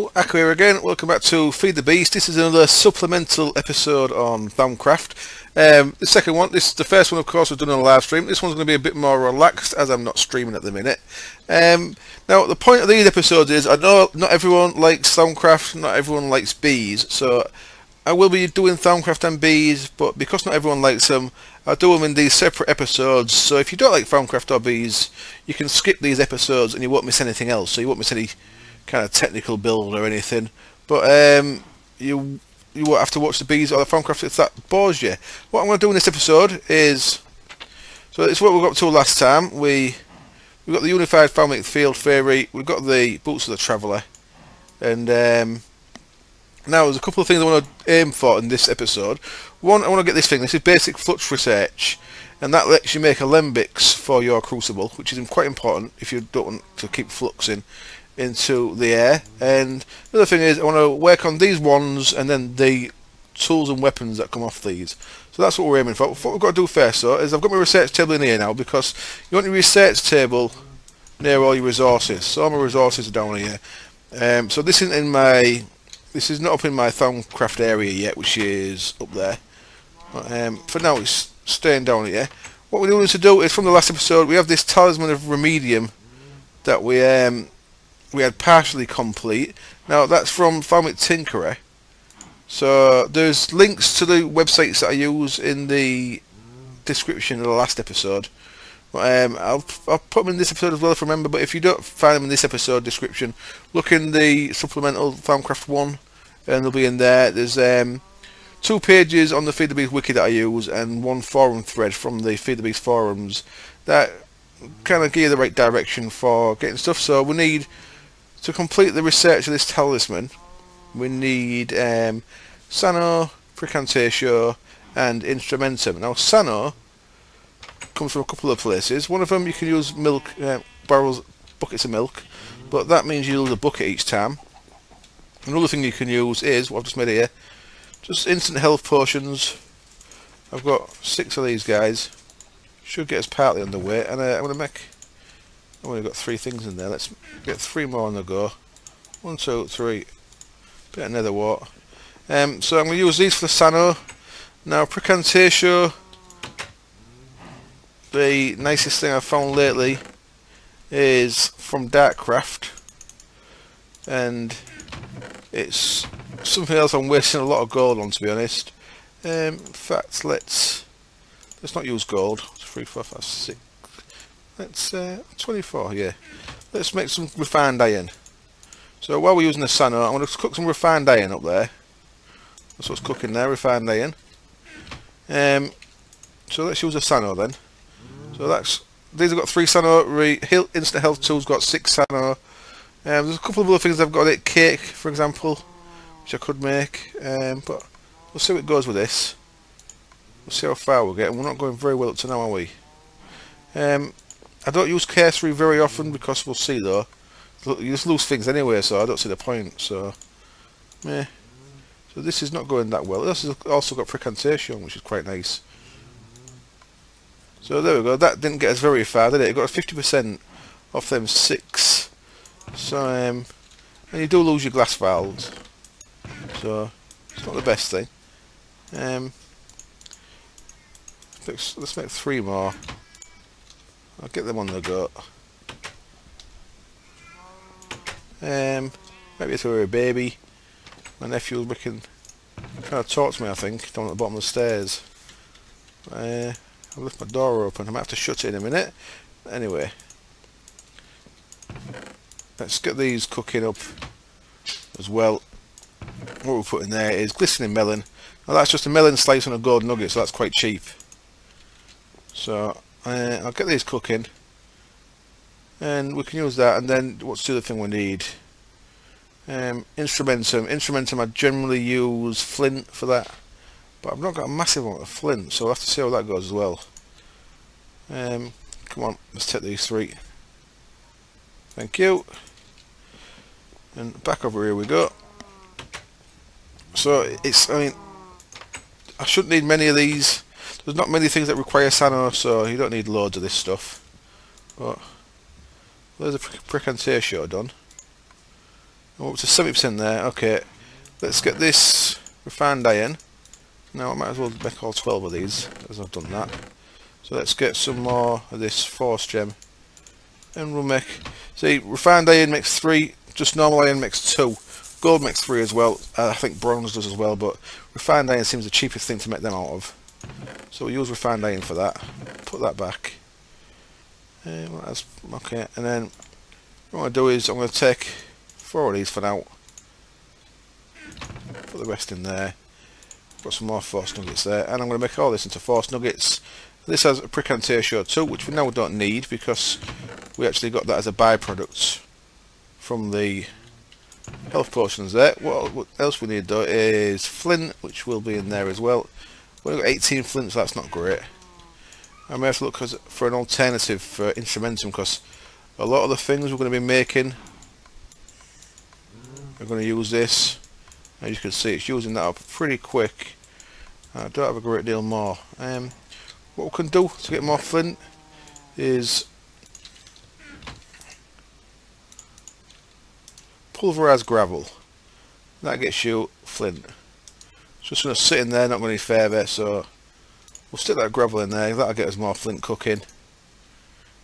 Hello, Aqua here again. Welcome back to Feed the Beast. This is another supplemental episode on Thaumcraft. The second one, this is the first one, of course, we've done on a live stream. This one's going to be a bit more relaxed as I'm not streaming at the minute. Now, the point of these episodes is, I know not everyone likes Thaumcraft, not everyone likes bees, so I will be doing Thaumcraft and bees, but because not everyone likes them, I'll do them in these separate episodes. So if you don't like Thaumcraft or bees, you can skip these episodes and you won't miss anything else. So you won't miss any kind of technical build or anything, but you won't have to watch the bees or the Thaumcraft if that bores you. What I'm going to do in this episode is, so it's what we got to last time. We got the Unified Thalmic Field Theory, we've got the Boots of the Traveller, and now there's a couple of things I want to aim for in this episode. One, I want to get this thing. This is basic flux research, and that lets you make alembics for your crucible, which is quite important if you don't want to keep fluxing into the air. And the other thing is, I want to work on these wands and then the tools and weapons that come off these. So that's what we're aiming for. What we've got to do first, though, is I've got my research table in here now, because you want your research table near all your resources. So all my resources are down here. So this isn't in my, this is not up in my Thaumcraft area yet, which is up there. But, for now, it's staying down here. What we're going to do is, from the last episode, we have this Talisman of Remedium that we had partially complete. Now that's from Thalmic Tinkerer. So there's links to the websites that I use in the description of the last episode. I'll put them in this episode as well if I remember, but if you don't find them in this episode description, look in the Supplemental Thaumcraft 1 and they'll be in there. There's 2 pages on the Feed the Beast wiki that I use and 1 forum thread from the Feed the Beast forums that kind of give you the right direction for getting stuff. So we need, to complete the research of this talisman, we need Sano, Precantatio and Instrumentum. Now Sano comes from a couple of places. One of them you can use milk, barrels, buckets of milk, but that means you use a bucket each time. Another thing you can use is, what I've just made here, just instant health potions. I've got 6 of these guys. Should get us partly underweight, and I'm going to make, I've only got 3 things in there. Let's get 3 more on the go. 1, 2, 3. Bit of nether wart. So I'm going to use these for the Sano. Now Precantatio, the nicest thing I've found lately is from Darkcraft, and it's something else I'm wasting a lot of gold on, to be honest. In fact, let's not use gold. 3, 4, 5, 6. Let's 24, yeah. Let's make some refined iron. So while we're using the Sano, I'm going to cook some refined iron up there. That's what's cooking there, refined iron. So let's use the Sano then. So that's, these have got 3 Sano, instant health tools got 6 Sano. There's a couple of other things I've got, it cake for example, which I could make, but we'll see what goes with this. We'll see how far we'll get, and we're not going very well up to now, are we? I don't use cursory very often, because we'll see though, you just lose things anyway, so I don't see the point. So meh. So this is not going that well. This has also got Precantation, which is quite nice. So there we go, that didn't get us very far, did it? It got a 50% off them 6. So and you do lose your glass valves, so it's not the best thing. Let's make 3 more. I'll get them on the go. Maybe it's a baby. My nephew's making, trying to talk to me, I think, down at the bottom of the stairs. I've left my door open. I might have to shut it in a minute. Anyway, let's get these cooking up as well. What we'll put in there is glistening melon. Now that's just a melon slice on a gold nugget, so that's quite cheap. So I'll get these cooking, and we can use that. And then what's the other thing we need? Instrumentum. I generally use flint for that, but I've not got a massive amount of flint, so I'll have to see how that goes as well. Come on, let's take these 3. Thank you. And back over here we go. So it's, I mean, I shouldn't need many of these. There's not many things that require Sano, so you don't need loads of this stuff. But there's a Precantatio done. Oh, up to 70% there. Okay, let's get this refined iron. Now I might as well make all 12 of these, as I've done that. So let's get some more of this force gem, and we'll make, see, refined iron makes 3, just normal iron makes 2, gold makes 3 as well. I think bronze does as well, but refined iron seems the cheapest thing to make them out of. So we'll use refined iron for that. Put that back. That's okay, and then what I'm going to do is I'm going to take 4 of these for now. Put the rest in there. Got some more force nuggets there, and I'm going to make all this into force nuggets. This has a precantatio too, which we now don't need because we actually got that as a byproduct from the health potions there. What else we need though is flint, which will be in there as well. We've got 18 flint, so that's not great. I may have to look for an alternative for instrumentum, because a lot of the things we're going to be making, we're going to use this. As you can see, it's using that up pretty quick. I don't have a great deal more. What we can do to get more flint is pulverise gravel. That gets you flint. It's just going to sit in there, not going any further, so we'll stick that gravel in there. That'll get us more flint cooking.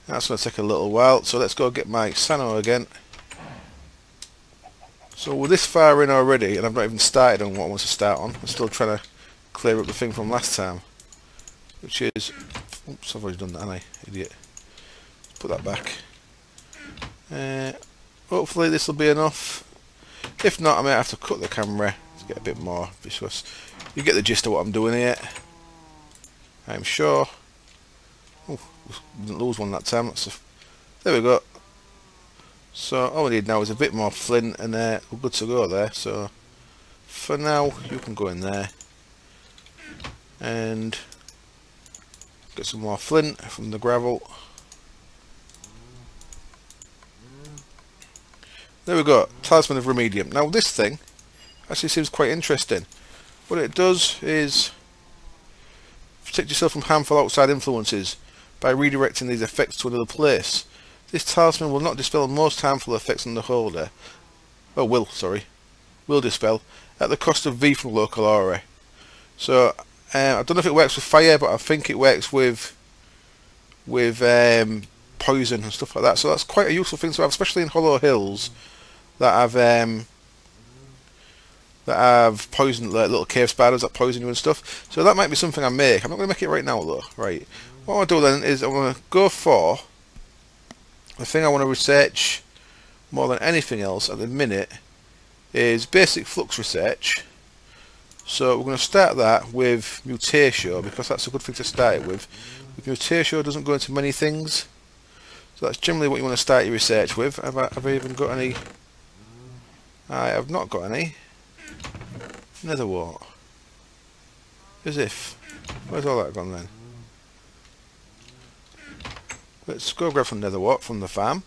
That's going to take a little while, so let's go get my sano again. So we're this far in already, and I've not even started on what I want to start on. I'm still trying to clear up the thing from last time, which is, oops, I've already done that, haven't I, idiot. Put that back. Hopefully this will be enough. If not, I might have to cut the camera to get a bit more, because you get the gist of what I'm doing here, I'm sure. Oh, didn't lose one that time. There we go. So all we need now is a bit more flint, and we're good to go there. So for now, you can go in there and get some more flint from the gravel. There we go, Talisman of Remedium. Now this thing actually seems quite interesting. What it does is protect yourself from harmful outside influences by redirecting these effects to another place. This talisman will not dispel most harmful effects on the holder. Oh, will dispel at the cost of V from local aura. So I don't know if it works with fire, but I think it works with poison and stuff like that. So that's quite a useful thing to have, especially in hollow hills that have poison, like little cave spiders that poison you and stuff. So that might be something I make. I'm not going to make it right now though. Right. What I'll do then is I'm going to go for the thing I want to research more than anything else at the minute is basic flux research. So we're going to start that with mutatio, because that's a good thing to start it with. Mutatio doesn't go into many things, so that's generally what you want to start your research with. Have I even got any? I have not got any. Nether what? As if. Where's all that gone then? Let's go grab some nether wart from the farm.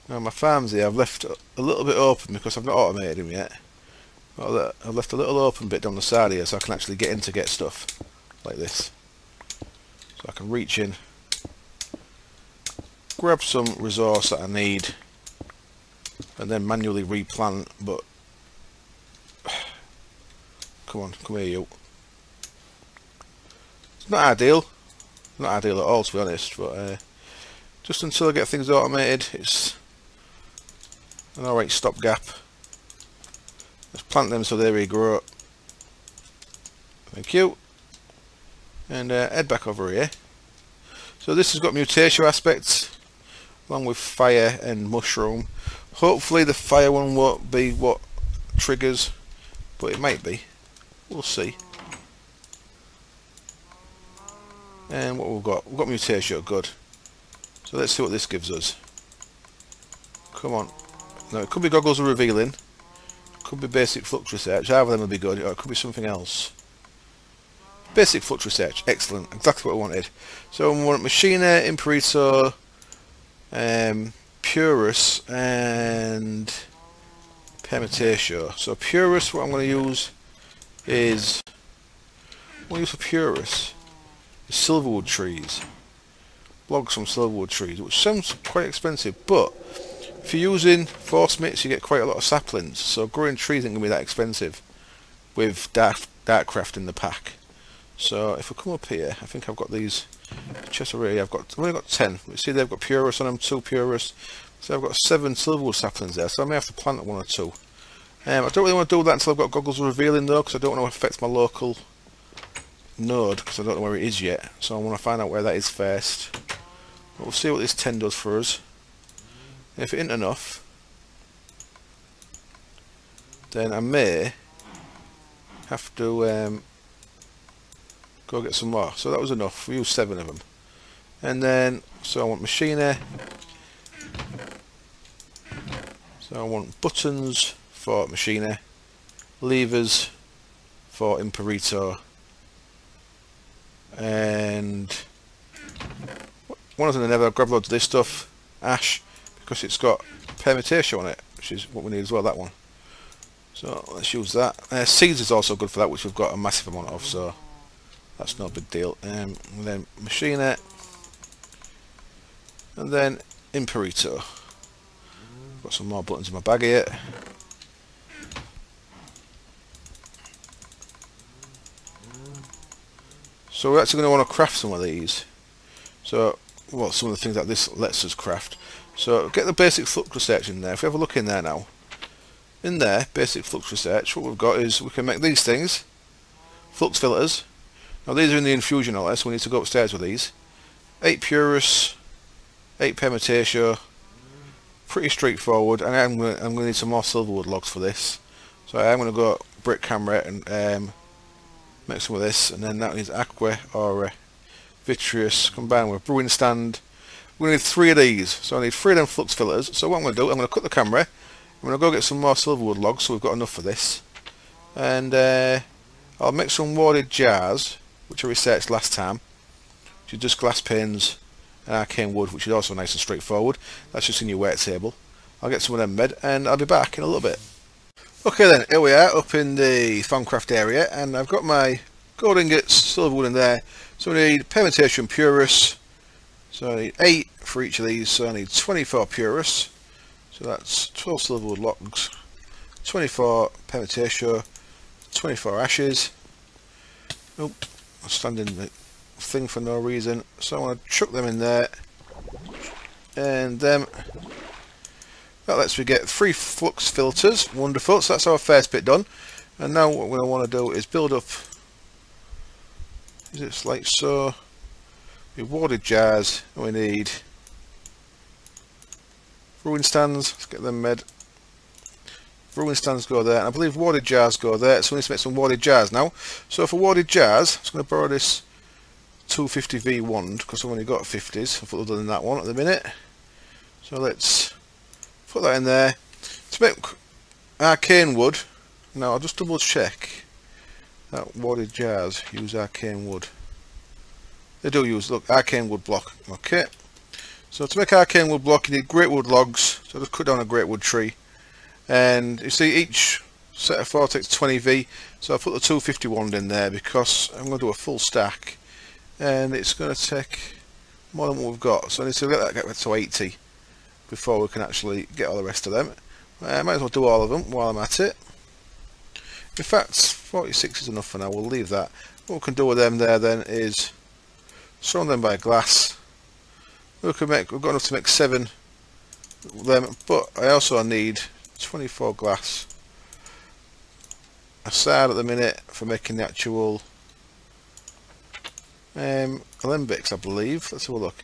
Now my farms here I've left a little bit open because I've not automated them yet. Well, I've left a little open bit down the side here so I can actually get in to get stuff like this. So I can reach in, grab some resource that I need, and then manually replant. But come on, come here you. It's not ideal. Not ideal at all, to be honest, but just until I get things automated, it's an alright stopgap. Let's plant them so they regrow. Thank you. And head back over here. So this has got mutation aspects, along with fire and mushroom. Hopefully the fire one won't be what triggers, but it might be. We'll see. And what we've got mutation, good. So let's see what this gives us. Come on. No, it could be goggles of revealing. It could be basic flux research. Either of them will be good, or it could be something else. Basic flux research, excellent, exactly what I wanted. So we want Machina, Imperito, Purus, and Permutatio. So Purus, what I'm going to use is, what I use for Purus is silverwood trees. Logs from silverwood trees, which sounds quite expensive, but If you're using force mix, you get quite a lot of saplings, so growing trees isn't going to be that expensive with Thaumcraft in the pack. So if I come up here, I think I've got these chests already. I've only got 10. You see they've got Purus on them, 2 Purus. So I've got 7 silverwood saplings there, so I may have to plant 1 or 2. I don't really want to do that until I've got goggles revealing though, because I don't want to affect my local node, because I don't know where it is yet. So I want to find out where that is first. But we'll see what this 10 does for us. If it isn't enough, then I may have to go get some more. So that was enough. We used 7 of them. And then, so I want machinery. So I want buttons for machinery, levers for Imperito, and one of them never grab loads of this stuff, ash, because it's got permutation on it, which is what we need as well, that one. So let's use that. Seeds is also good for that, which we've got a massive amount of, so that's no big deal. And then machinery, and then Imperito. Got some more buttons in my bag here. So we're actually going to want to craft some of these. So, well, some of the things that this lets us craft. So get the basic flux research in there. If we have a look in there now, in there, basic flux research, what we've got is we can make these things, flux filters. Now these are in the infusion order, so we need to go upstairs with these. 8 Purus, 8 permutation. Pretty straightforward, and I'm going to need some more silverwood logs for this. So I'm going to go brick camera and make some of this, and then that needs aqua or vitreous combined with brewing stand. We're going to need 3 of these, so I need 3 of them flux filters. So what I'm going to do, I'm going to cut the camera, I'm going to go get some more silverwood logs, so we've got enough for this. And I'll make some warded jars, which I researched last time, which is just glass panes and arcane wood, which is also nice and straightforward. That's just in your work table. I'll get some of them made, and I'll be back in a little bit. Okay then, here we are up in the Thaumcraft area, and I've got my gold ingots, silverwood in there. So I need permutation Purus, so I need 8 for each of these, so I need 24 Purus, so that's 12 silverwood logs, 24 permutation, 24 ashes. Oh, I'm standing the thing for no reason, so I want to chuck them in there, and that lets me get 3 flux filters. Wonderful. So that's our first bit done, and now what we want to do is build up, is it like so, with warded jars, and we need brewing stands. Let's get them made. Brewing stands go there, and I believe warded jars go there, so we need to make some warded jars now. So for warded jars, I'm just going to borrow this 250V wand, because I've only got 50s other than that one at the minute. So let's put that in there. To make arcane wood, now I'll just double check that warded jars use arcane wood. They do use, look, arcane wood block. Okay, so to make arcane wood block you need great wood logs, so just cut down a great wood tree, and you see each set of 4 takes 20V, so I'll put the 250 wand in there because I'm going to do a full stack, and it's going to take more than what we've got, so I need to get that to 80 before we can actually get all the rest of them. I might as well do all of them while I'm at it. In fact, 46 is enough for now, we'll leave that. What we can do with them there then is surround them by glass. We've got enough to make 7 of them, but I also need 24 glass aside at the minute for making the actual alembics, I believe. Let's have a look.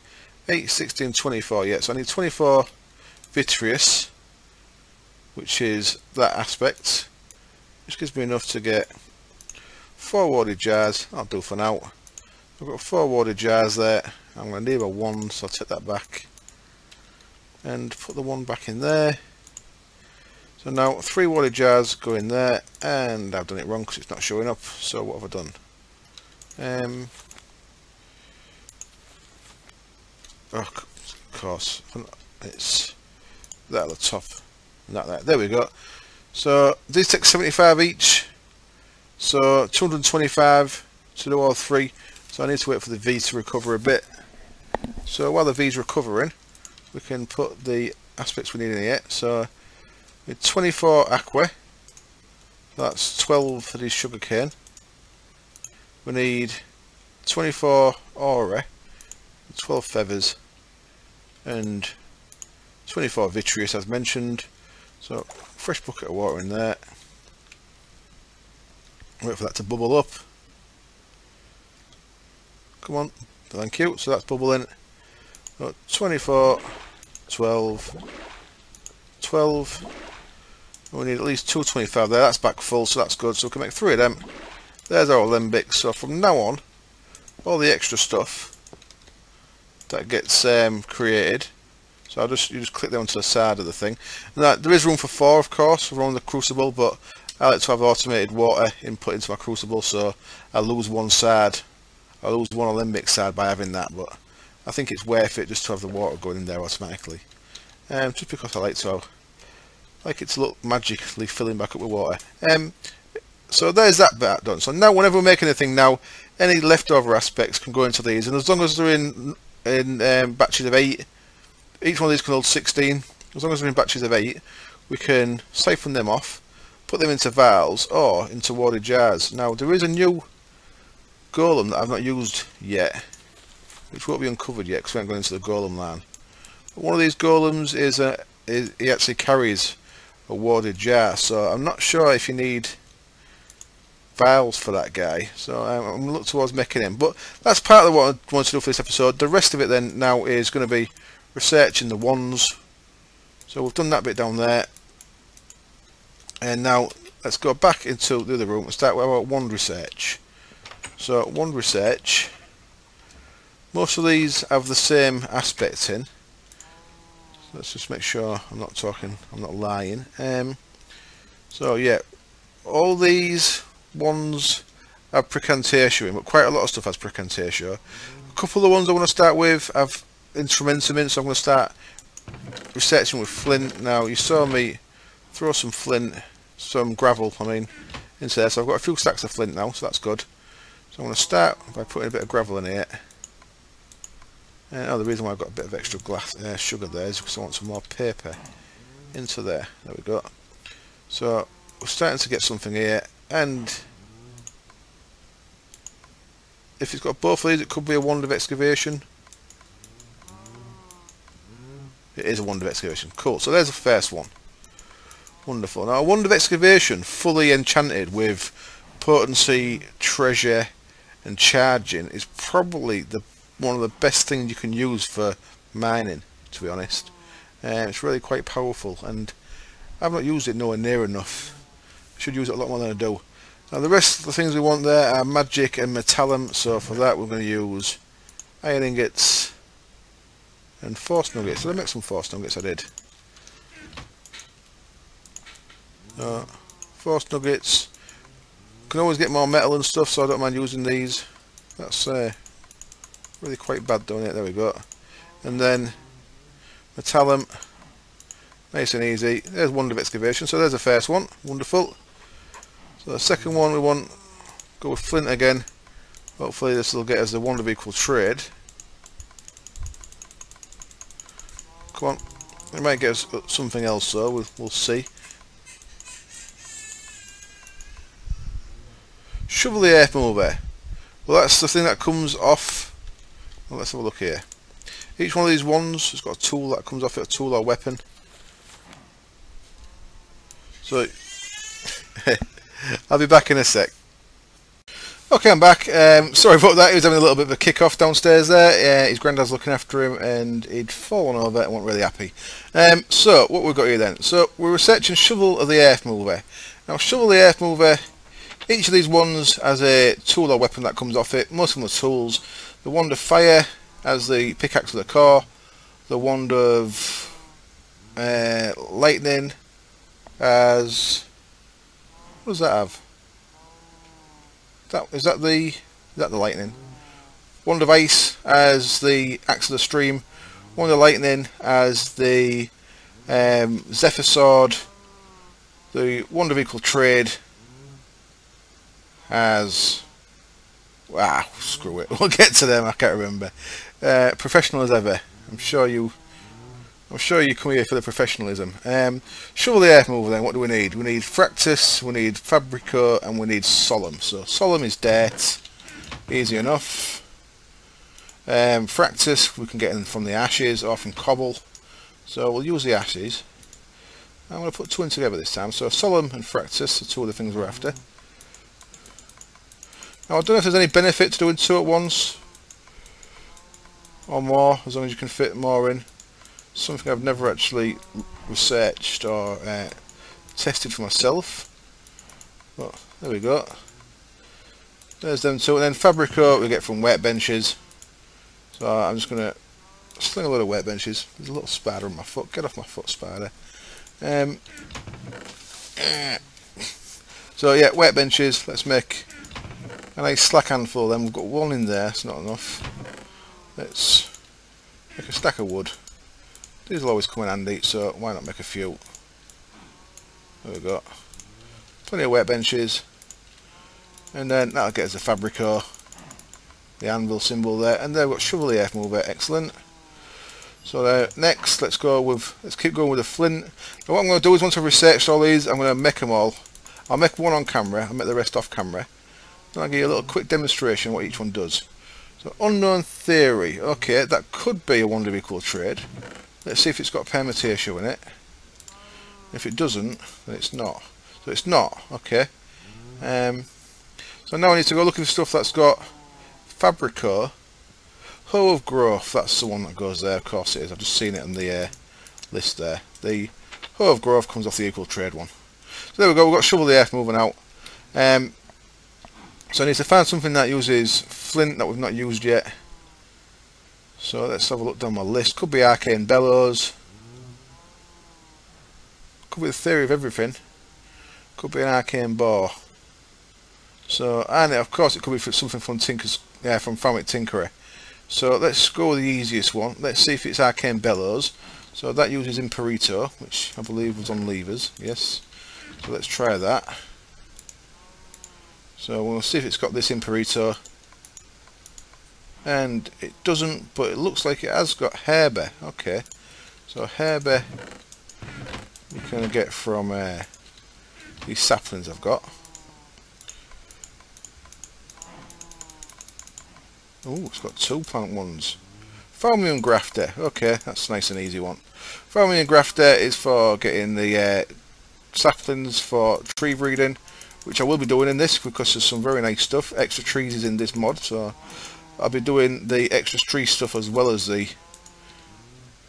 8, 16, 24, yeah, so I need 24 vitreous, which is that aspect, which gives me enough to get 4 warded jars. I'll do for now. I've got 4 warded jars there. I'm going to need a 1, so I'll take that back and put the 1 back in there. So now 3 warded jars go in there, and I've done it wrong because it's not showing up. So what have I done? Of course, it's that at the top, not that. There we go. So these take 75 each, so 225 to do all 3. So I need to wait for the V to recover a bit. So while the V's recovering, we can put the aspects we need in here. So with 24 aqua, that's 12 for this sugarcane. We need 24 aura, 12 feathers, and 24 vitreous as mentioned. So fresh bucket of water in there. Wait for that to bubble up. Come on, thank you. So that's bubbling. 24, 12, 12. We need at least 225 there. That's back full, so that's good. So we can make 3 of them. There's our alembics. So from now on, all the extra stuff that gets created. So you just click down to the side of the thing. Now, there is room for 4, of course, around the crucible, but I like to have automated water input into my crucible, so I lose one side. I lose one alembic side by having that, but I think it's worth it just to have the water going in there automatically. Just because I like it to look magically filling back up with water. So there's that bit done. So now whenever we're making anything now, any leftover aspects can go into these, and as long as they're in batches of 8, each one of these can hold 16. As long as they're in batches of 8, we can siphon them off, put them into vials or into water jars. Now there is a new golem that I've not used yet, which won't be uncovered yet because we haven't gone into the golem line. But one of these golems he actually carries a warded jar, so I'm not sure if you need vials for that guy, so I'm going to look towards making him. But that's part of what I wanted to do for this episode. The rest of it then now is going to be researching the wands. So we've done that bit down there, and now let's go back into the other room and start with our wand research. So wand research, most of these have the same aspects in. Let's just make sure I'm not lying. So yeah, all these ones have precantatio in, but quite a lot of stuff has precantatio. A couple of the ones I want to start with have instrumentum in, so I'm going to start researching with flint. Now you saw me throw some gravel into there, so I've got a few stacks of flint now, so that's good. So I'm going to start by putting a bit of gravel in here. The reason why I've got a bit of extra sugar there is because I want some more paper into there. There we go. So we're starting to get something here, and if it's got both of these, it could be a wand of excavation. It is a wand of excavation. Cool. So there's the first one. Wonderful. Now a wand of excavation fully enchanted with potency, treasure and charging is probably one of the best things you can use for mining, to be honest. It's really quite powerful, and I've not used it nowhere near enough. I should use it a lot more than I do. Now the rest of the things we want there are magic and metallum, so for that we're going to use iron ingots and force nuggets. Did I make some force nuggets? I did. Force nuggets. Can always get more metal and stuff, so I don't mind using these. That's really quite bad doing it. There we go. And then metallum, nice and easy. There's wand of excavation. So there's the first one. Wonderful. So the second one we want, go with flint again. Hopefully this will get us the wand of equal trade. Come on, it might get us something else though. We'll see. Shovel the earth mover. Well, that's the thing that comes off. Well, let's have a look here. Each one of these wands has got a tool that comes off it, a tool or weapon. So I'll be back in a sec. Okay, I'm back. Sorry about that. He was having a little bit of a kick-off downstairs there. His granddad's looking after him, and he'd fallen over and wasn't really happy. So what we've got here then. So we're researching shovel of the earth mover. Now, shovel of the earth mover. Each of these ones has a tool or weapon that comes off it. Most of them are tools. The wand of fire has the pickaxe of the core. The wand of lightning has... what does that have? Is that the lightning? Wand of ice as the axe of the stream. Wand of lightning as the zephyr sword. The wand of equal trade as... screw it. We'll get to them. I can't remember. Professional as ever. I'm sure you I'm sure you come here for the professionalism. Shovel the earth mover then, what do we need? We need Fractus, we need Fabrico, and we need Solemn. So Solemn is dirt, easy enough. Fractus we can get in from the ashes or from cobble. So we'll use the ashes. I'm going to put two in together this time. So Solemn and Fractus are two of the things we're after. Now I don't know if there's any benefit to doing two at once or more, as long as you can fit more in. Something I've never actually researched or tested for myself. But there we go. There's them two, and then Fabrico we get from workbenches. So I'm just going to sling a load of workbenches. There's a little spider on my foot. Get off my foot, spider. So yeah, workbenches. Let's make a nice slack handful of them. We've got one in there. It's not enough. Let's make a stack of wood. These will always come in handy, so why not make a few? There we go. Plenty of workbenches. And then that'll get us a Fabrico. The anvil symbol there. And there we've got shovel the earth mover. Excellent. So next, let's keep going with the flint. Now what I'm going to do is, once I've researched all these, I'm going to make them all. I'll make one on camera, I'll make the rest off camera. Then I'll give you a little quick demonstration of what each one does. So unknown theory. Okay, that could be a one to equal trade. Let's see if it's got permutation in it. If it doesn't, then it's not. So it's not. Okay. So now I need to go looking for stuff that's got Fabrico. Hoe of Growth, that's the one that goes there. Of course it is. I've just seen it on the list there. The Hoe of Growth comes off the equal trade one. So there we go. We've got shovel the earth moving out. So I need to find something that uses flint that we've not used yet. So let's have a look down my list. Could be arcane bellows. Could be the theory of everything. Could be an arcane bow. So, and of course it could be something from from Thaumcraft Tinkerer. So let's go with the easiest one. Let's see if it's arcane bellows. So that uses Imperito, which I believe was on levers. Yes. So let's try that. So we'll see if it's got this Imperito. And it doesn't, but it looks like it has got Herbe. Okay, so Herbe we can get from these saplings I've got. Oh, it's got two plant ones. Thaumcraft grafter. Okay, that's a nice and easy one. Thaumcraft grafter is for getting the saplings for tree breeding, which I will be doing in this because there's some very nice stuff. Extra trees is in this mod, so I'll be doing the extra tree stuff as well as the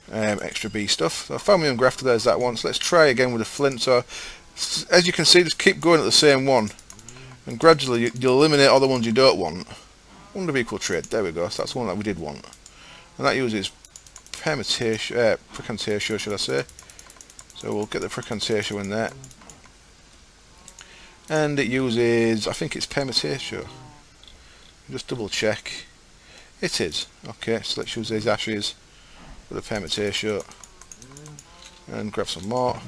extra bee stuff. So Thaumcraft grafter, there's that one. So let's try again with the flint. So as you can see, just keep going at the same one, and gradually you'll eliminate all the ones you don't want. One of equal trade. There we go. So that's one that we did want, and that uses Precantatio, should I say? So we'll get the Precantatio in there, and it uses, I think it's Permutatio. Just double check. It is. Okay, so let's use these ashes with a Permutatio and grab some more.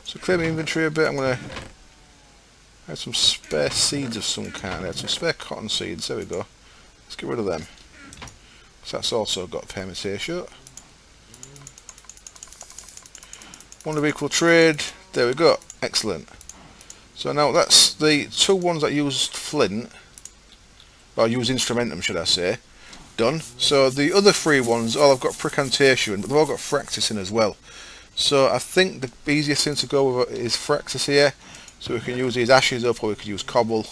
So clear my inventory a bit. I'm going to add some spare seeds of some kind. I had some spare cotton seeds. There we go. Let's get rid of them. So that's also got Permutatio. One of equal trade. There we go. Excellent. So now that's the two ones that used flint, or use instrumentum should I say, done. So the other three ones, all I've got Precantatio in, but they've all got Fractus in as well. So I think the easiest thing to go with is Fractus here. So we can use these ashes up, or we could use cobble.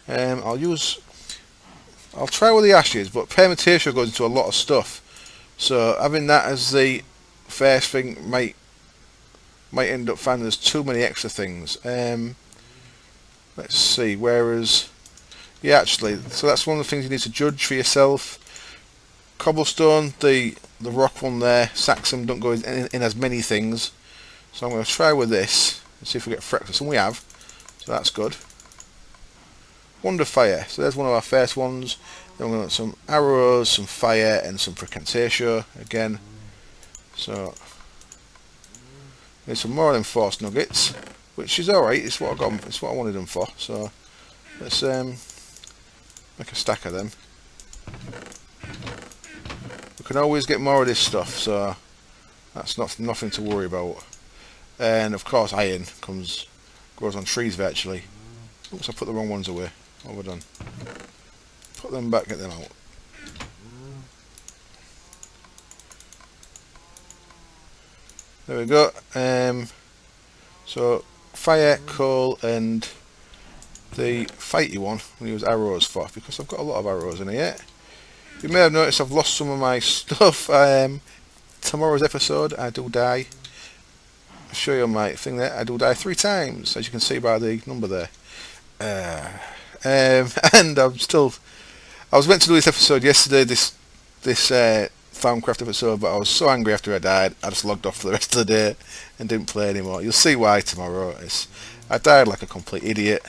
I'll try with the ashes, but Permutatio goes into a lot of stuff. So having that as the first thing might end up finding there's too many extra things. Let's see, whereas yeah, actually, so that's one of the things you need to judge for yourself. Cobblestone, the rock one there, Saxum don't go in as many things. So I'm going to try with this and see if we get Fractus, and we have, so that's good. Wonder Fire, so there's one of our first ones. Then we're going to get some arrows, some fire, and some Precantatio again. So need some more of them force nuggets, which is alright. It's what I got. It's what I wanted them for. So let's make a stack of them. We can always get more of this stuff. So That's nothing to worry about. And of course iron grows on trees virtually. Oops, I put the wrong ones away. What have I done? Put them back, get them out. There we go. So fire, coal, and the fighty one we use arrows for, because I've got a lot of arrows in here. You may have noticed I've lost some of my stuff. Tomorrow's episode I do die. I'll show you on my thing there. I do die 3 times, as you can see by the number there. And I was meant to do this episode yesterday, this Thaumcraft episode, but I was so angry after I died, I just logged off for the rest of the day and didn't play anymore. You'll see why tomorrow. I died like a complete idiot,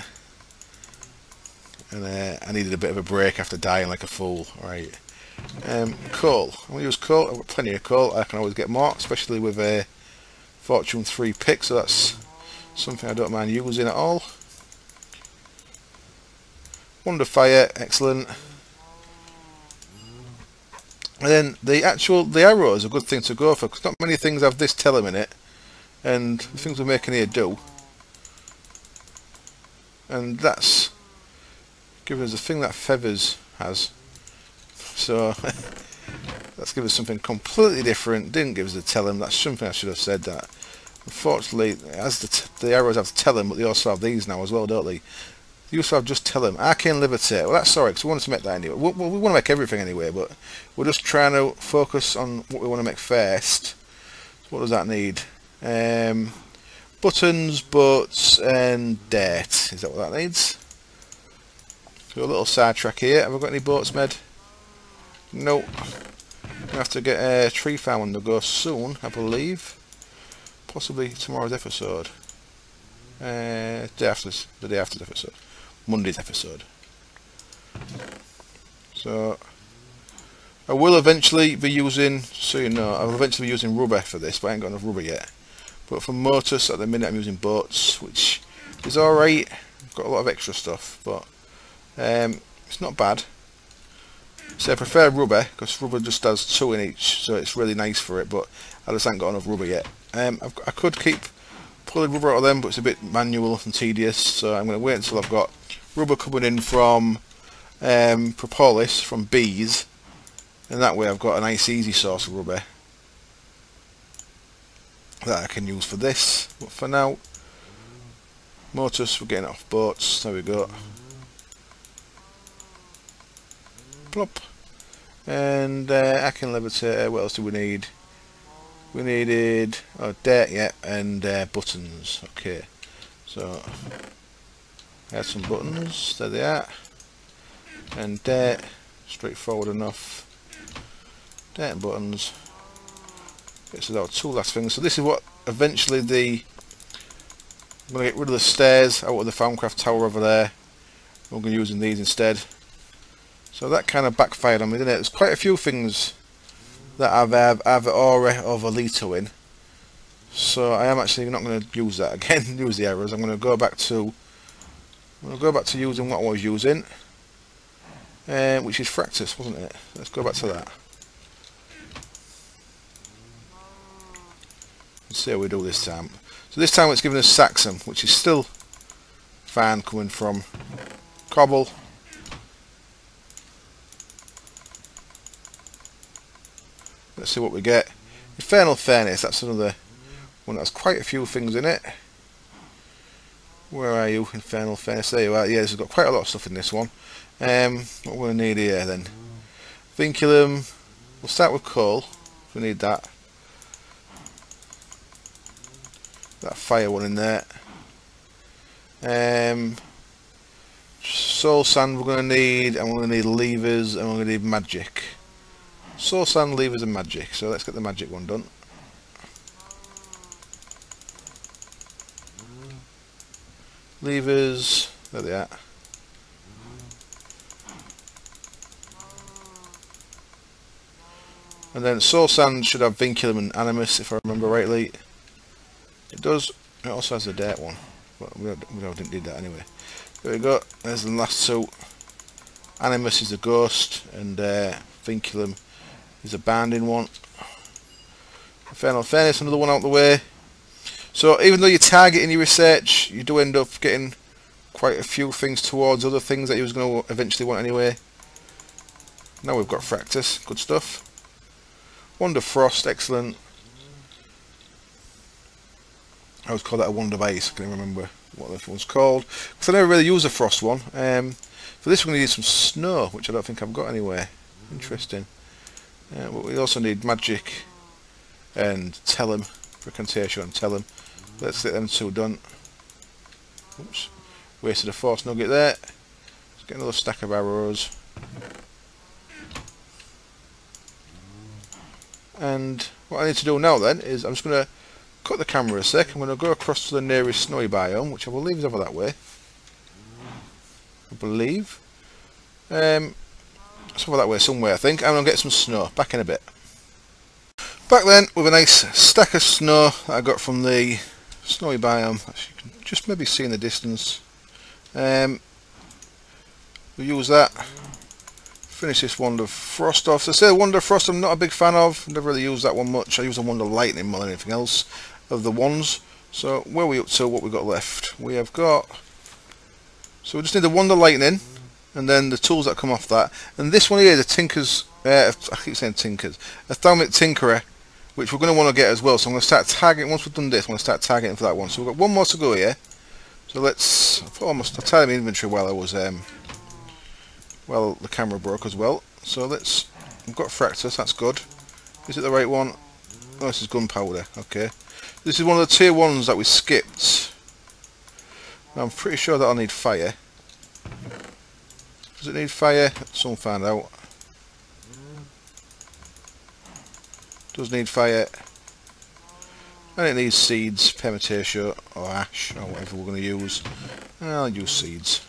and I needed a bit of a break after dying like a fool. Right. Coal. I'm going to use coal. I've got plenty of coal. I can always get more, especially with a Fortune 3 pick, so that's something I don't mind using at all. Wonder fire, excellent. And then the arrow is a good thing to go for, because not many things have this tellem in it, and the things we're making here do. And that's giving us a thing that feathers has. So let's give us something completely different. Didn't give us the tellem. That's something I should have said. That unfortunately, as the arrows have the tellem, but they also have these now as well, don't they? They used to have just tellem. Arcane levitate. Well, that's sorry, because we wanted to make that anyway. We want to make everything anyway, but we're just trying to focus on what we want to make first. So what does that need? Buttons, boats, and dirt. Is that what that needs? So a little sidetrack here. Have I got any boats made? Nope. I'm going to have to get a tree farm on the go soon, I believe. Possibly tomorrow's episode. The day after's episode. Monday's episode. So I will eventually be using, so you know, I'll eventually be using rubber for this, but I ain't got enough rubber yet. But for motors at the minute I'm using boats, which is alright. I've got a lot of extra stuff, but it's not bad. So I prefer rubber, because rubber just does 2 in each, so it's really nice for it, but I just ain't got enough rubber yet. I could keep pulling rubber out of them, but it's a bit manual and tedious, so I'm going to wait until I've got rubber coming in from propolis, from bees, and that way I've got a nice easy source of rubber that I can use for this. But for now, motors, we're getting off boats. There we go. Plop. And I can levitate. What else do we need? We needed dirt, yeah, and buttons. Okay, so add some buttons. There they are. And dirt, straightforward enough. Dirt and buttons. Okay, so that were 2 last things. So this is what eventually I'm going to get rid of the stairs out of the Thaumcraft tower over there. We're going to be using these instead. So that kind of backfired on me, didn't it? There's quite a few things that I've already overlito in. So I am actually not going to use that again. Use the arrows. I'm going to go back to using what I was using, which is Fractus, wasn't it? Let's go back to that. Let's see how we do this time. So this time it's giving us Saxon, which is still fine coming from cobble. Let's see what we get. Infernal Furnace, that's another one that has quite a few things in it. Where are you, Infernal Furnace? There you are. Yeah, this has got quite a lot of stuff in this one. What we're going to need here then? Vinculum. We'll start with coal. We need that. That fire one in there. Soul sand we're going to need, and we're going to need levers, and we're going to need magic. Soul sand, levers, and magic. So let's get the magic one done. Levers, there they are. And then soul sand should have vinculum and animus, if I remember rightly. It does. It also has the dirt one, but we didn't need that anyway. There we go. There's the last 2. Animus is the ghost, and vinculum is a binding one. Infernal Furnace, another one out the way. So even though you're targeting your research, you do end up getting quite a few things towards other things that you was going to eventually want anyway. Now we've got Fractus, good stuff. Wonder Frost, excellent. I always call that a Wonder of Ice, I can't remember what that one's called. Because I never really use a Frost one. For this we're going to need some Snow, which I don't think I've got anywhere. Interesting. But we also need Magic and Tell 'em, Recantation and Tell 'em. Let's get them two done. Oops. Wasted a Force Nugget there. Let's get another stack of arrows. And what I need to do now then is I'm just going to cut the camera a sec. I'm going to go across to the nearest snowy biome, which I believe is over that way. I believe. It's over that way somewhere, I think. I'm going to get some snow. Back in a bit. Back then with a nice stack of snow that I got from the snowy biome. As you can just maybe see in the distance. We'll use that. Finish this Wonder Frost off. So I say Wonder Frost I'm not a big fan of. Never really used that one much. I use the Wonder Lightning more than anything else of the ones. So where are we up to? What we got left? We have got. So we just need the Wonder Lightning, and then the tools that come off that. And this one here, the Tinker's. I keep saying Tinker's. A Thaumcraft Tinkerer, which we're going to want to get as well. So I'm going to start targeting. Once we've done this, I'm going to start targeting for that one. So we've got one more to go here. So let's. I tied my inventory while I was. Well, the camera broke as well. So let's. We've got Fractus. That's good. Is it the right one? Oh, this is gunpowder. Okay. This is one of the tier 1s that we skipped. Now, I'm pretty sure that'll need fire. Does it need fire? Someone find out. Does need fire. And it needs seeds, permutation or ash or whatever we're going to use. I'll use seeds.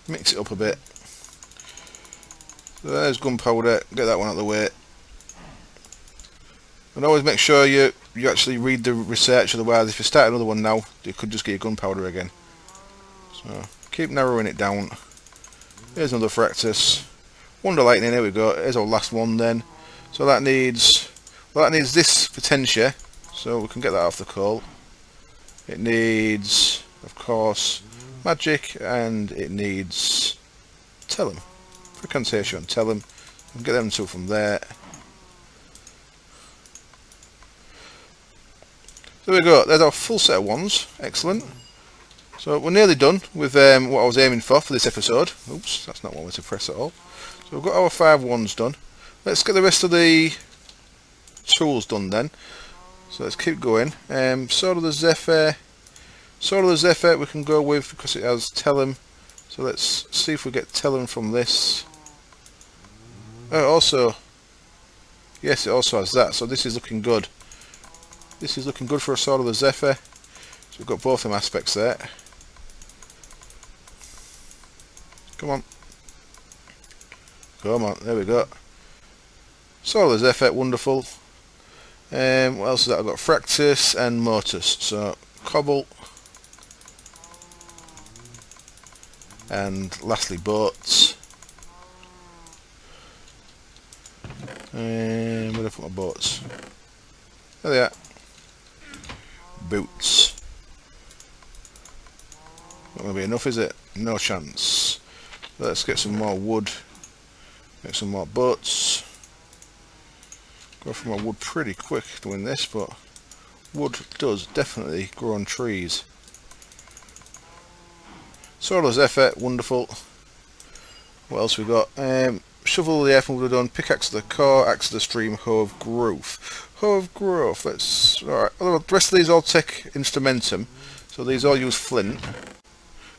Mix it up a bit. So there's gunpowder. Get that one out of the way. And always make sure you actually read the research, otherwise if you start another one now, you could just get your gunpowder again. So keep narrowing it down. Here's another Fractus. Wonder Lightning, here we go. Here's our last one then. So that needs, well, that needs this Potentia, so we can get that off the coal. It needs, of course, Magic, and it needs Tell 'em. Recantation, Tell 'em. We'll get them two from there. There we go, there's our full set of ones. Excellent. So we're nearly done with what I was aiming for this episode. Oops, that's not what I wanted to press at all. So we've got our 5 ones done. Let's get the rest of the tools done then. So let's keep going. Sword of the Zephyr. Sword of the Zephyr we can go with because it has Tell 'em. So let's see if we get Tell 'em from this. Also, yes, it also has that. So this is looking good. This is looking good for a Sword of the Zephyr. So we've got both them aspects there. Come on. Come on, there we go. Sword of the Zephyr, wonderful. What else is that? I've got Fractus and Mortis. So, Cobble. And lastly, Boats. Where do I put my boats? There they are. Boots. Not going to be enough, is it? No chance. Let's get some more wood. Make some more boats. Go for my wood pretty quick doing this, but wood does definitely grow on trees. Sword of the Zephyr, wonderful. What else we got? Shovel of the Earth, we've done. Pickaxe of the Core, Axe of the Stream, Hoe of Growth. Hoe of Growth, let's... Alright, the rest of these all take Instrumentum, so these all use flint.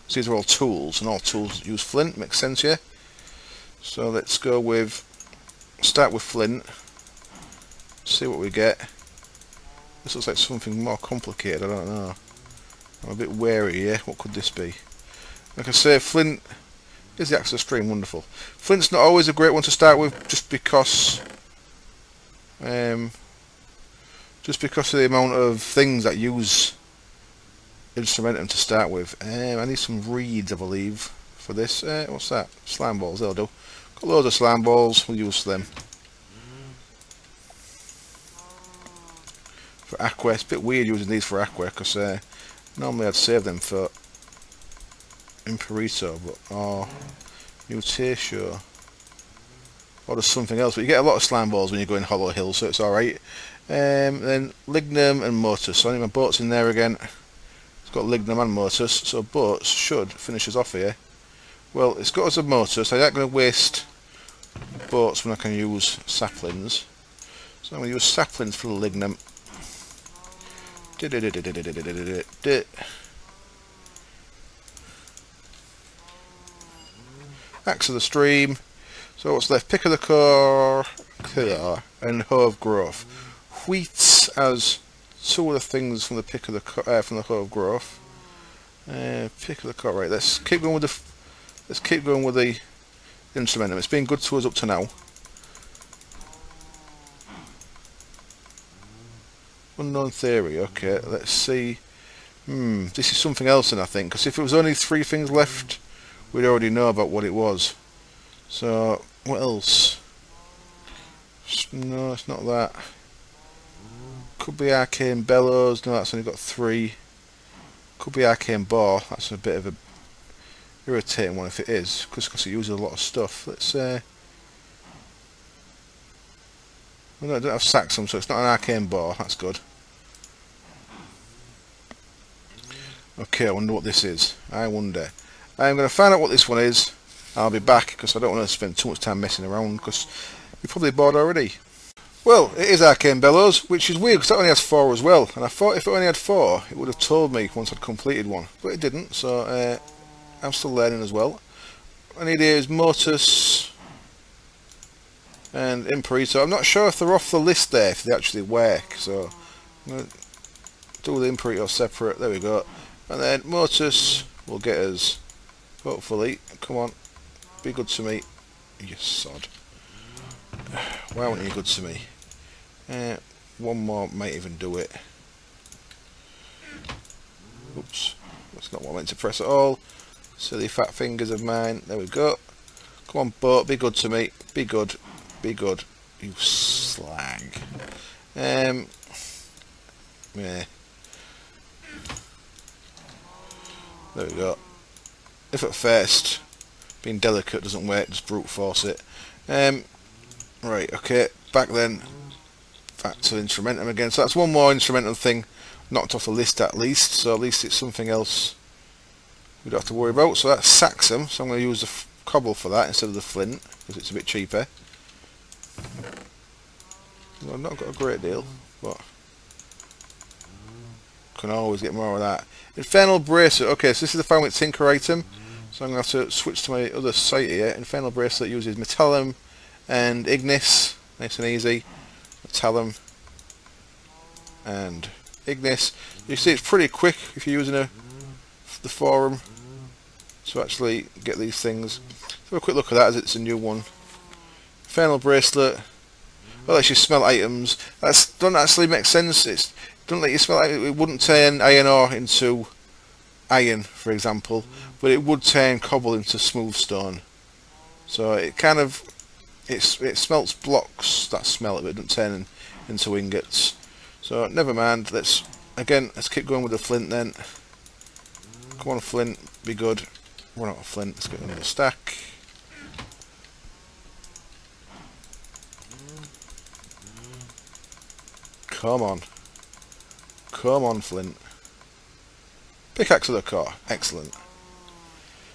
So these are all tools, and all tools use flint, makes sense here. So let's go with... Start with flint. See what we get. This looks like something more complicated, I don't know. I'm a bit wary here, what could this be? Like I say, flint is the Axe of the Stream, wonderful. Flint's not always a great one to start with, just because of the amount of things that use Instrumentum to start with. I need some reeds, I believe, for this. What's that? Slime balls, they'll do. Got loads of slime balls, we'll use them. for aqua. It's a bit weird using these for aqua because normally I'd save them for Imperito, but or Mutatio, or there's something else. But you get a lot of slime balls when you go in Hollow Hill, so it's alright. Then Lignum and Motus. So I need my boats in there again. It's got Lignum and Motus, so boats should finish us off here. Well, it's got us a Motus. I'm not going to waste boats when I can use saplings. So I'm going to use saplings for the Lignum. Axe of the Stream. So what's left? Pick of the Core and Hove Growth. Wheats as two of the things from the Pick of the from the Hove Growth. Pick of the Core. Right. Let's keep going with the Instrumentum. It's been good to us up to now. Unknown Theory. Okay. Let's see. This is something else, then I think, because if it was only 3 things left, we'd already know about what it was. So what else? No, it's not that. Could be Arcane Bellows. No, that's only got 3. Could be Arcane Bore. That's a bit of a irritating one if it is, because it uses a lot of stuff. Let's well, no, I don't have Saxum, so it's not an Arcane Bore. That's good. Okay, I wonder what this is. I wonder. I'm going to find out what this one is. I'll be back because I don't want to spend too much time messing around because you're probably bored already. Well, it is Arcane Bellows, which is weird because it only has 4 as well. And I thought if it only had 4, it would have told me once I'd completed one. But it didn't, so I'm still learning as well. What I need here is Motus and Imperito. I'm not sure if they're off the list there, if they actually work. So I'm going to do the Imperito separate. There we go. And then Motus will get us, hopefully. Come on, be good to me. You sod. Why weren't you good to me? One more might even do it. Oops, that's not what I meant to press at all. Silly fat fingers of mine. There we go. Come on, boat, be good to me. Be good. Be good. You slag. Yeah. There we go. If at first being delicate doesn't work, just brute force it. Right, okay, back to Instrumentum again. So that's one more Instrumentum thing knocked off the list at least, so at least it's something else we don't have to worry about. So that's Saxum, so I'm going to use the cobble for that instead of the flint, because it's a bit cheaper. Well, I've not got a great deal, but can always get more of that. Infernal Bracelet. Okay, so this is the Found with Tinker item, so I'm going to have to switch to my other site here. Infernal Bracelet uses Metallum and Ignis, nice and easy. Metallum and Ignis. You see it's pretty quick if you're using the forum to actually get these things. Have a quick look at that as it's a new one. Infernal Bracelet. Well, lets you smelt items. That doesn't actually make sense. It doesn't let you smelt items. It wouldn't turn iron ore into iron, for example, but it would turn cobble into smooth stone. So it kind of it smelts blocks that smelt, but it doesn't turn into ingots. So never mind. Let's keep going with the flint then. Come on, flint, be good. Run out of flint. Let's get another stack. Come on. Come on, flint. Pickaxe of the core. Excellent.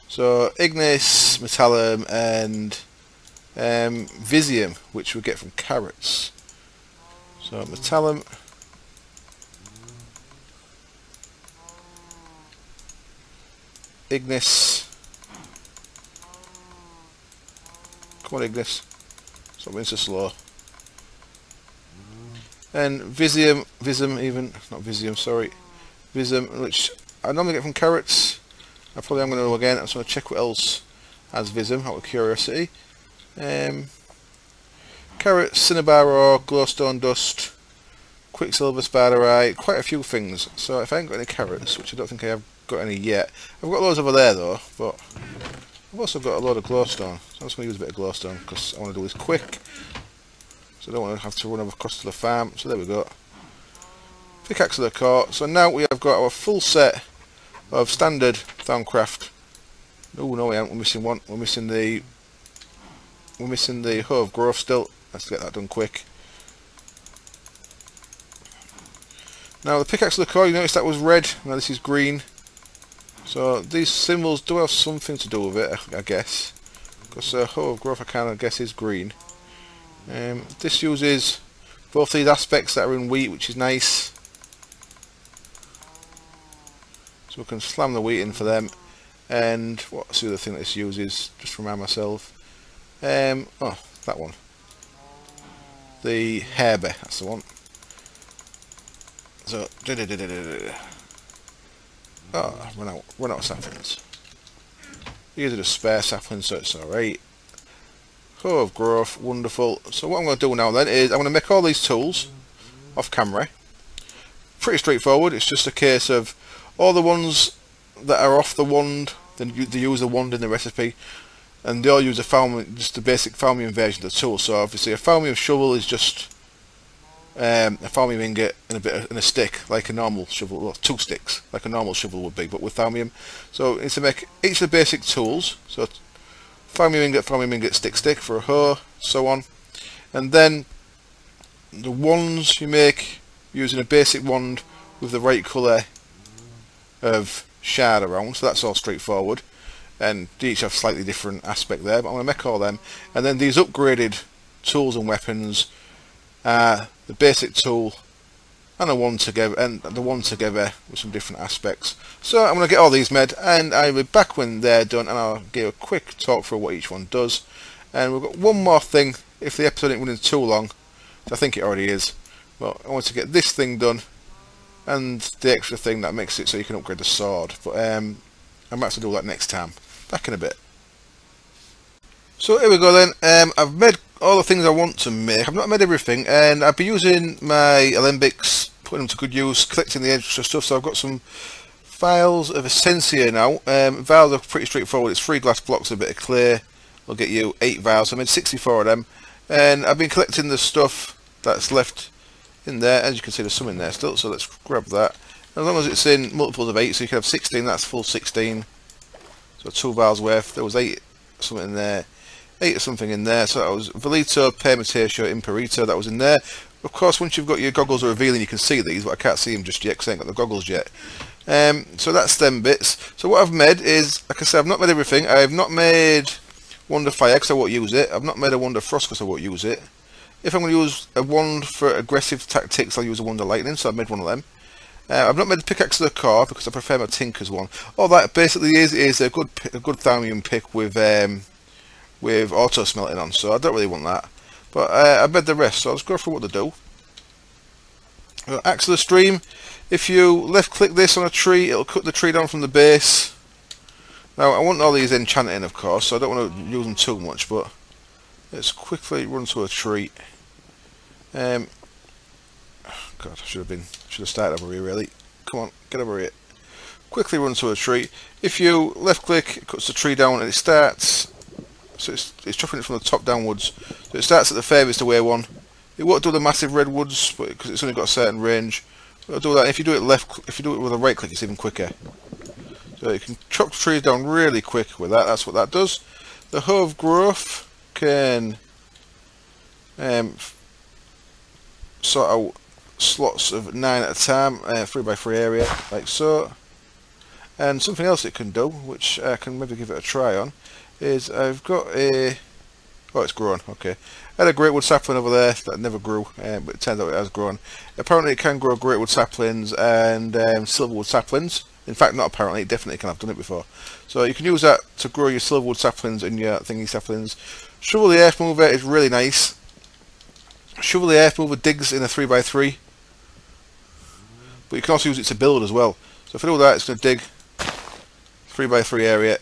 So, Ignis, Metallum, and Visium, which we get from carrots. So, Metallum. Ignis. Come on, Ignis. Stop being so slow. And Visium, not Visium, sorry. Visium, which I normally get from carrots. I probably am going to do again. I'm just going to check what else has Visium, out of curiosity. Carrots, Cinnabar ore, glowstone dust, quicksilver spiderite, quite a few things. So if I ain't got any carrots, which I don't think I have got any yet, I've got loads over there though, but I've also got a load of glowstone. So I'm just going to use a bit of glowstone because I want to do this quick. So I don't want to have to run across to the farm. So there we go. pickaxe of the court. So now we have got our full set of standard Thaumcraft. Oh no, we haven't. We're missing one. We're missing the hoe of growth still. Let's get that done quick. Now the pickaxe of the core, you notice that was red. Now this is green. So these symbols do have something to do with it, I guess. Because hoe of growth, I kind of guess, is green. This uses both these aspects that are in wheat, which is nice. So we can slam the wheat in for them. And what's the other thing that this uses? Just remind myself. Oh, that one. The hairbear, that's the one. So, oh, run out of saplings. These are the spare saplings, so it's alright. Hoe of growth, wonderful. So what I'm going to do now then is I'm going to make all these tools off camera. Pretty straightforward. It's just a case of all the ones that are off the wand, then they use the wand in the recipe, and they all use just the basic Thaumcraft version of the tool. So obviously a Thaumcraft shovel is just a Thaumcraft ingot and a stick, like a normal shovel, well, 2 sticks, like a normal shovel would be, but with Thaumcraft. So it's to make each of the basic tools. So Thaumcraft ingot, stick for a hoe, so on. And then the wands you make using a basic wand with the right colour of shard around, so that's all straightforward. And they each have slightly different aspect there, but I'm going to make all them. And then these upgraded tools and weapons are the basic tool and the one together with some different aspects. So I'm going to get all these made, and I'll be back when they're done, and I'll give a quick talk through what each one does. And we've got one more thing, if the episode ain't running too long, I think it already is. Well, I want to get this thing done, and the extra thing that makes it so you can upgrade the sword. But I might have to do that next time. Back in a bit. So here we go then. I've made all the things I want to make. I've not made everything, and I've been using my alembics, putting them to good use, collecting the extra stuff. So I've got some vials of Essentia now. Vials are pretty straightforward. It's 3 glass blocks, a bit of clay. Will get you 8 vials. I made 64 of them, and I've been collecting the stuff that's left in there. As you can see, there's some in there still. So let's grab that. As long as it's in multiples of 8, so you can have 16. That's full 16. So 2 vials worth. There was 8 something in there. 8 or something in there. So that was Velito, Permutatio, Imperito. That was in there. Of course, once you've got your goggles revealing, you can see these, but I can't see them just yet because I ain't got the goggles yet. So that's them bits. So what I've made is, like I said, I've not made everything. I have not made Wand of Fire because I won't use it. I've not made a Wand of Frost because I won't use it. If I'm going to use a wand for aggressive tactics, I'll use a Wand of Lightning. So I've made one of them. I've not made the pickaxe of the core because I prefer my Tinker's one. All that basically is a good Thaumcraft pick with auto smelting on, so I don't really want that. But I made the rest, so I'll just go through what to do. Axe of the Stream. If you left click this on a tree, it'll cut the tree down from the base. Now I want all these enchanting, of course, so I don't want to use them too much, but let's quickly run to a tree. God, I should have started over here really. Come on, get over here. Quickly run to a tree. If you left click, it cuts the tree down and it starts. So it's chopping it from the top downwards. So it starts at the furthest away one. It won't do the massive redwoods, but because it's only got a certain range. It'll do that. If you do it with a right click, it's even quicker. So you can chop the trees down really quick with that. That's what that does. The hoe of growth can sort out slots of 9 at a time, 3x3 area, like so. And something else it can do, which I can maybe give it a try on, is I've got a... Oh, it's grown, okay. I had a greatwood sapling over there that never grew, but it turns out it has grown. Apparently it can grow greatwood saplings and silverwood saplings. In fact, not apparently, it definitely can. I've done it before. So you can use that to grow your silverwood saplings and your thingy saplings. Shovel the Earth Mover is really nice. Shovel the Earth Mover digs in a 3x3. But you can also use it to build as well. So if I do that, it's going to dig 3x3 area.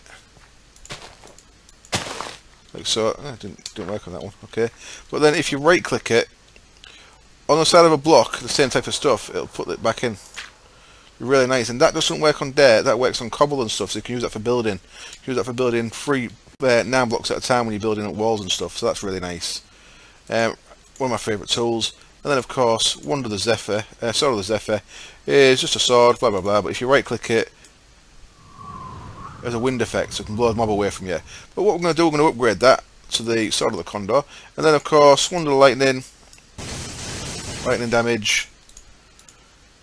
Like so. Didn't work on that one. Okay. But then if you right click it, on the side of a block, the same type of stuff, it'll put it back in. Really nice. And that doesn't work on dirt, that works on cobble and stuff, so you can use that for building. You can use that for building 9 blocks at a time when you're building up walls and stuff, so that's really nice. One of my favourite tools. And then of course, Sword of the Zephyr is just a sword, blah blah blah, but if you right click it, there's a wind effect, so it can blow the mob away from you. But what we're going to do, we're going to upgrade that to the Sword of the Condor. And then of course, Wand of Lightning damage.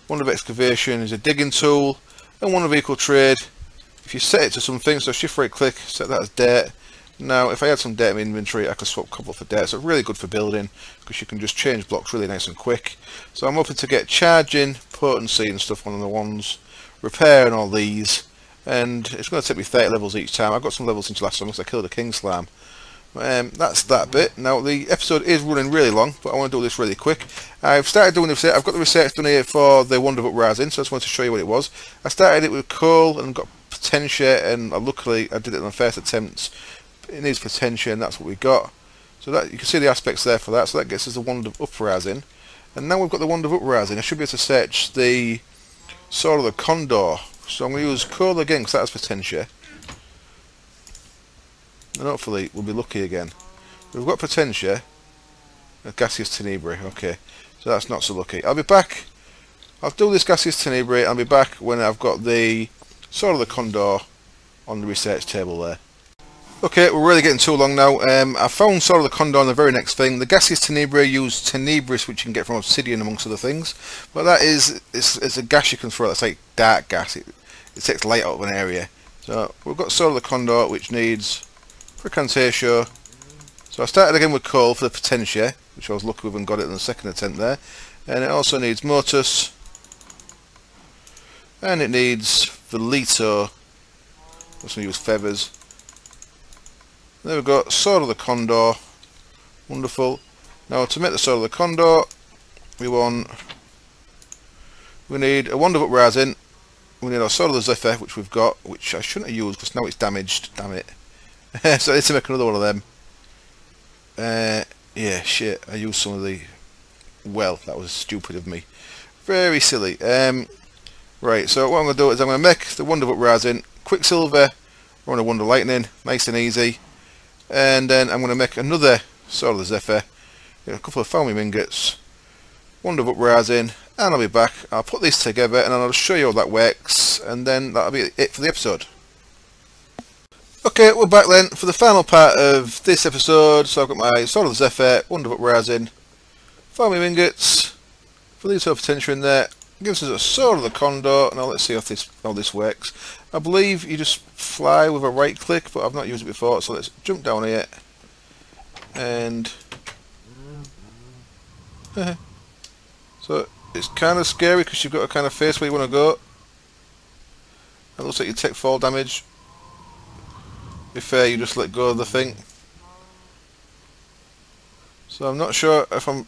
Wand of Excavation is a digging tool. And Wand of Equal Trade, if you set it to something, so shift right click, set that as dirt. Now if I had some dirt in my inventory, I could swap cobble for dirt, so really good for building, because you can just change blocks really nice and quick. So I'm hoping to get charging, potency and stuff on the ones, repair and all these, and it's going to take me 30 levels each time. I've got some levels since last time because I killed a king slam. That's that bit. Now the episode is running really long, but I want to do this really quick. I've started doing the research. I've got the research done here for the Wand of Uprising, so I just wanted to show you what it was. I started it with coal and got potentia, and luckily I did it on the first attempt. It needs potentia, and that's what we got. So that you can see the aspects there for that. So that gets us the Wand of Uprising, and now we've got the Wand of Uprising. I should be able to search the Sword of the Condor. So I'm going to use coal again because that has potentia. And hopefully we'll be lucky again. We've got potentia. Gaseous Tenebrae, okay. So that's not so lucky. I'll be back. I'll do this Gaseous Tenebrae. I'll be back when I've got the Sword of the Condor on the research table there. Okay, we're really getting too long now. I found Sword of the Condor on the very next thing. The Gaseous Tenebrae use Tenebris, which you can get from obsidian amongst other things. But that is, it's a gas you can throw. That's like dark gas. It takes light out of an area. So we've got Sword of the Condor, which needs Precantatio. So I started again with coal for the potentia, which I was lucky with and got it in the second attempt there. And it also needs Motus. And it needs Velito. Let's use feathers. There we've got Sword of the Condor. Wonderful. Now to make the Sword of the Condor, we need a Wand of Uprising. We need our Sword of the Zephyr, which we've got, which I shouldn't have used because now it's damaged. Damn it. So I need to make another one of them. Yeah, shit. I used some of the... Well, that was stupid of me. Very silly. Right, so what I'm going to do is I'm going to make the Wand of Uprising, Quicksilver, or on a Wand of Lightning, nice and easy. And then I'm going to make another Sword of the Zephyr, a couple of Thaumcraft ingots, Wand of Uprising, and I'll be back. I'll put these together and I'll show you how that works, and then that'll be it for the episode. Okay, we're back then for the final part of this episode. So I've got my Sword of the Zephyr, Wand of Uprising, Thaumcraft ingots, for these potential in there. Gives us a Sword of the Condor. Now let's see how this works. I believe you just fly with a right click, but I've not used it before, so let's jump down here. And so it's kind of scary because you've got to kind of face where you want to go. It looks like you take fall damage. Be fair, you just let go of the thing. So I'm not sure if I'm...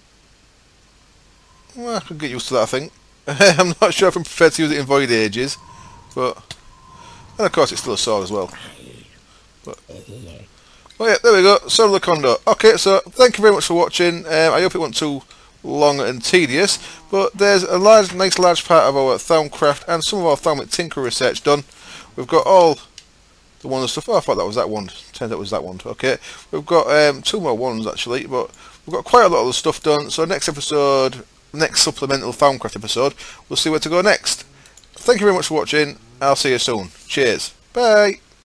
Well, I could get used to that, I think. I'm not sure if I'm prepared to use it in Void Ages, but... And of course it's still a sword as well. But... Oh yeah, there we go, Sword of the Condor. Okay, so thank you very much for watching. I hope it wasn't too long and tedious, but there's a nice large part of our Thaumcraft and some of our Thaumcraft Tinker research done. We've got all the one stuff. Oh, I thought that was that one. Turns out it was that one. Okay, we've got 2 more ones actually, but we've got quite a lot of the stuff done. So next episode, next supplemental Thaumcraft episode, we'll see where to go next. Thank you very much for watching. I'll see you soon. Cheers. Bye.